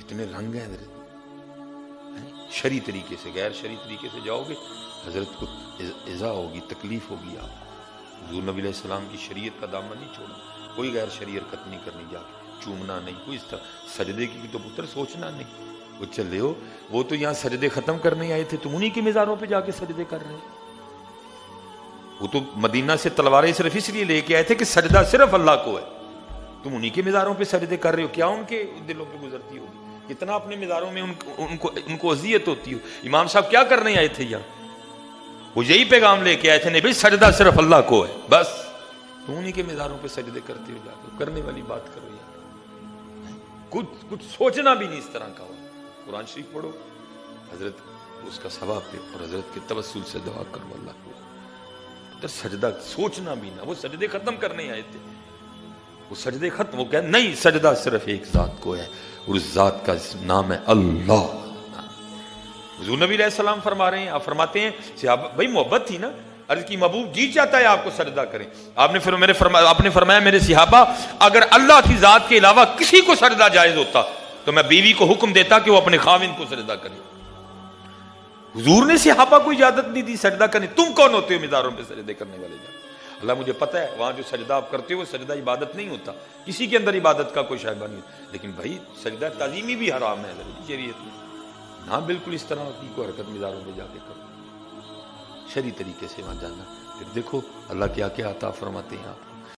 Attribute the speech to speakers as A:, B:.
A: کتنے رنگ ہیں حضرت. شرعی طریقے سے، غیر شرعی طریقے سے جاؤ گے حضرت کو ایذا ہوگی، تکلیف ہوگی. آپ حضور نبی علیہ السلام کی شریعت کا دامن نہیں چھوڑنا. کوئی غیر شرعی حرکت نہیں کرنی، جا کے چومنا نہیں، کوئی اس طرح سجدے کی تو پتر سوچنا نہیں. وہ چلے ہو، وہ تو یہاں سجدے ختم کرنے آئے تھے، تم انہی کے مزاروں پہ جا کے سجدے کر رہے ہیں. وہ تو مدینہ سے تلواریں صرف اس لیے لے کے آئے تھے کہ سجدہ صرف اللہ کو ہے. تم انہی کے مزاروں پہ سجدے کر رہے ہو. کیا ان کے دلوں پہ گزرتی ہوگی، کتنا اپنے مزاروں میں ان کو اذیت ہوتی ہو. امام صاحب کیا کرنے آئے تھے یہاں؟ وہ یہی پیغام لے کے آئے تھے، نہیں بھائی سجدہ صرف اللہ کو ہے بس. تم انہی کے مزاروں پہ سجدے کرتے ہو، جا کے کرنے والی بات کرو یار. کچھ سوچنا بھی نہیں اس طرح کا ہو. قرآن شریف پڑھو، حضرت اس کا ثواب دے اور حضرت کے توسل سے دعا کرو اللہ کو. سجدہ سوچنا بھی نہ. وہ سجدے ختم کرنے آئے تھے، وہ سجدے ختم. وہ کہ نہیں، سجدہ صرف ایک ذات کو ہے اور اس ذات کا نام ہے اللہ. حضور نبی علیہ السلام فرما رہے ہیں، آپ فرماتے ہیں صحابہ بھائی محبت تھی نا، عرض کی محبوب جی چاہتا ہے آپ کو سجدہ کریں. آپ نے فرمایا میرے صحابہ اگر اللہ کی ذات کے علاوہ کسی کو سجدہ جائز ہوتا تو میں بیوی کو حکم دیتا کہ وہ اپنے خاوند کو سجدہ کرے. حضور نے صحابہ کو اجازت نہیں دی سجدہ کرنے. تم کون ہوتے ہو مزاروں پہ سجدے کرنے والے؟ اللہ مجھے پتہ ہے وہاں جو سجدہ آپ کرتے ہو وہ سجدہ عبادت نہیں ہوتا، کسی کے اندر عبادت کا کوئی شائبہ نہیں ہوتا. لیکن بھائی سجدہ تعظیمی بھی حرام ہے شریعت میں. ہاں بالکل اس طرح کی کوئی حرکت مزاروں پہ جا کے کرو، شرعی طریقے سے وہاں جانا. پھر دیکھو اللہ کیا کیا عطا فرماتے ہیں آپ کو.